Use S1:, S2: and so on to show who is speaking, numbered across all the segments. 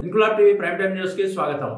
S1: Inquilab TV prime time news కి స్వాగతం.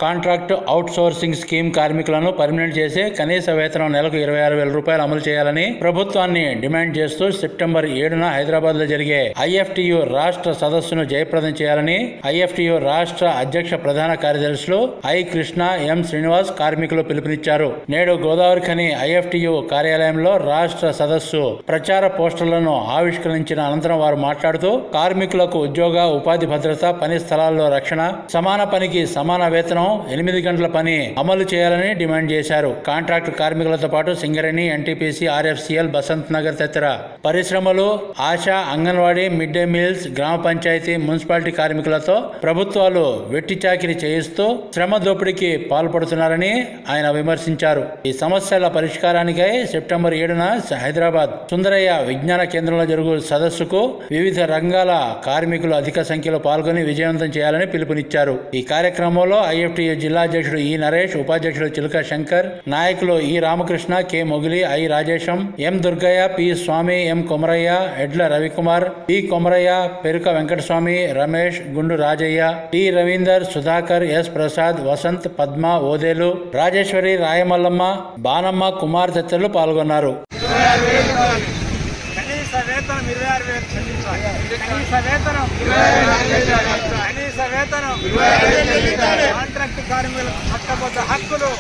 S1: Contract out sourcing scheme కార్మికులను పర్మనెంట్ చేసి కనీస వేతనం నెలకు 26,000 రూపాయలు అమలు చేయాలని ప్రభుత్వాన్ని డిమాండ్ చేస్తూ సెప్టెంబర్ 7న హైదరాబాద్ లో జరిగే ఐఎఫ్టియు రాష్ట్ర సదస్సును జయప్రదం చేయాలని ఐఎఫ్టియు రాష్ట్ర అధ్యక్ష ప్రధాన కార్యదర్శులు ఐ కృష్ణ, ఎం శ్రీనివాస్ కార్మికులు పిలుపునిచ్చారు. నేడు గోదావరి ఖని ఐఎఫ్టియు కార్యాలయంలో రాష్ట్ర సదస్సు ప్రచార పోస్టర్లను ఆవిష్కరించిన అనంతరం వారు మాట్లాడుతూ కార్మికులకు ఉద్యోగ ఉపాధి భద్రత, పని స్థలాల్లో రక్షణ, సమాన పనికి సమాన వేతనం, 8 గంటల పని అమలు చేయాలని డిమాండ్ చేశారు. కాంట్రాక్ట్ కార్మికులతో పాటు సింగరేణి, ఎన్టీపీసీ, ఆర్ఎఫ్సిఎల్, బసంత్ నగర్ తదితర పరిశ్రమలు, ASHA, anganwadi, mid day meals, గ్రామ పంచాయతీ, మున్సిపాలిటీ కార్మికులతో ప్రభుత్వాలు వెట్టి చాకిరీ చేయిస్తూ శ్రమ దోపిడీకి పాల్పడుతున్నారని ఆయన విమర్శించారు. ఈ సమస్యల పరిష్కారానికై సెప్టెంబర్ 7న హైదరాబాద్ సుందరయ్య విజ్ఞాన కేంద్రంలో జరుగు సదస్సుకు వివిధ రంగాల కార్మికులు అధిక సంఖ్యలో పాల్గొని విజయవంతం చేయాలని పిలుపునిచ్చారు. ఈ కార్యక్రమంలో ఐఎఫ్టియు జిల్లా అధ్యక్షుడు ఈ నరేష్, ఉపాధ్యక్షుడు చిలుక శంకర్, నాయకులు E Ramakrishna, K Mogili, I Rajesham, M Durgaiah, P Swamy, M Komuraiah, Edla Ravikumar, P Komuraiah, Peruka Venkataswamy, Ramesh, Gundu Rajaiah, T Ravinder, Sudhakar, S Prasad, Vasanth, Padma, Odelu, Rajeshwari, Rayamallamma, Banamma, Kumar తదితరులు పాల్గొన్నారు.
S2: కాంట్రాక్ట్ కార్మికులకు చట్టబద్ధ హక్కులు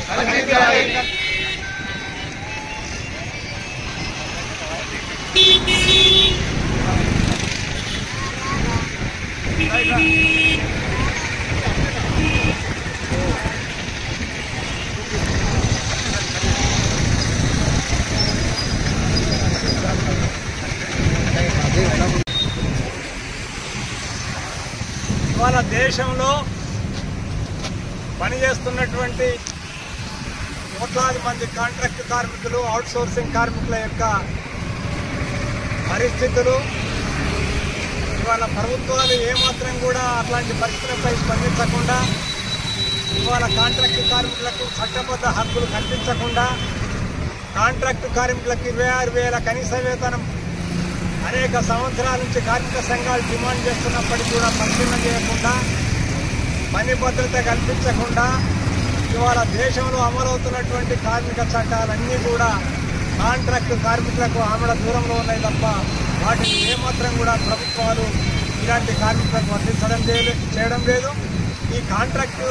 S2: ఇవాళ దేశంలో పనిచేస్తున్నటువంటి కోట్లాది మంది కాంట్రాక్ట్ కార్మికులు, అవుట్ సోర్సింగ్ కార్మికుల యొక్క పరిస్థితులు, ఇవాళ ప్రభుత్వాలు ఏమాత్రం కూడా అట్లాంటి పరిస్థితులపై స్పందించకుండా, ఇవాళ కాంట్రాక్ట్ కార్మికులకు చట్టబద్ధ హక్కులు కల్పించకుండా, కాంట్రాక్ట్ కార్మికులకు 26,000 కనీస వేతనం అనేక సంవత్సరాల నుంచి కార్మిక సంఘాలు డిమాండ్ చేస్తున్నప్పటికీ కూడా పరిశీలన చేయకుండా, పని భద్రత కల్పించకుండా, ఇవాళ దేశంలో అమలవుతున్నటువంటి కార్మిక చట్టాలన్నీ కూడా కాంట్రాక్టు కార్మికులకు ఆమడ దూరంలో ఉన్నాయి తప్ప వాటిని ఏమాత్రం కూడా ప్రభుత్వాలు ఇలాంటి కార్మికులకు వర్తించడం చేయడం లేదు. ఈ కాంట్రాక్టు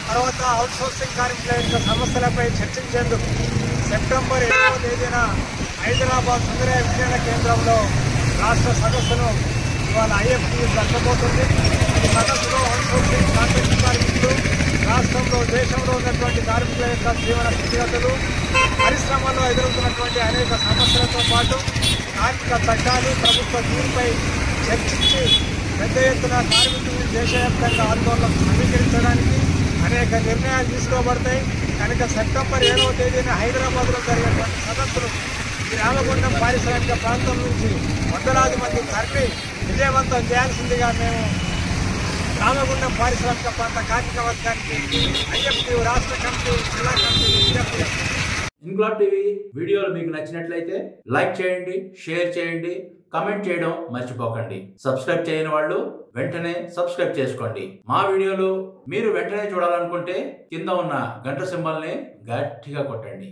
S2: తర్వాత అవుట్సోర్సింగ్ కార్మికుల యొక్క సమస్యలపై చర్చించేందుకు సెప్టెంబర్ 7వ తేదీన హైదరాబాద్ సుందరయ్య విజ్ఞాన కేంద్రంలో రాష్ట్ర సదస్సును ఇవాళ ఐఎఫ్టియు జరగబోతుంది. ఈ సదస్సులో అవుట్సోర్సింగ్ కాంట్రాక్ట్ కార్మికులు, రాష్ట్రంలో దేశంలో ఉన్నటువంటి కార్మికుల యొక్క జీవన స్థితిగతులు, పరిశ్రమల్లో ఎదురవుతున్నటువంటి అనేక సమస్యలతో పాటు కార్మిక చట్టాలు, ప్రభుత్వ తీరుపై చర్చించి పెద్ద ఎత్తున కార్మికులను దేశవ్యాప్తంగా ఆందోళనకు సమీకరించడానికి అనేక నిర్ణయాలు తీసుకోబడతాయి. కనుక సెప్టెంబర్ 7వ తేదీన హైదరాబాద్లో జరిగేటువంటి సదస్సులు ఈ రామగుండం పారిశ్రామిక ప్రాంతం నుంచి వందలాది మంది తరలి విజయవంతం చేయాల్సిందిగా మేము రామగుండం పారిశ్రామిక ప్రాంత కార్మిక వర్గానికి ఐఎఫ్టియు రాష్ట్ర కమిటీ, జిల్లా కమిటీ విజ్ఞప్తి.
S1: ఇంక్లాబ్ టీవీ వీడియోలు మీకు నచ్చినట్లయితే లైక్ చేయండి, షేర్ చేయండి, కమెంట్ చేయడం మర్చిపోకండి. సబ్స్క్రైబ్ చేయని వాళ్ళు వెంటనే సబ్స్క్రైబ్ చేసుకోండి. మా వీడియోలు మీరు వెంటనే చూడాలనుకుంటే కింద ఉన్న గంట సింబల్ని గట్టిగా కొట్టండి.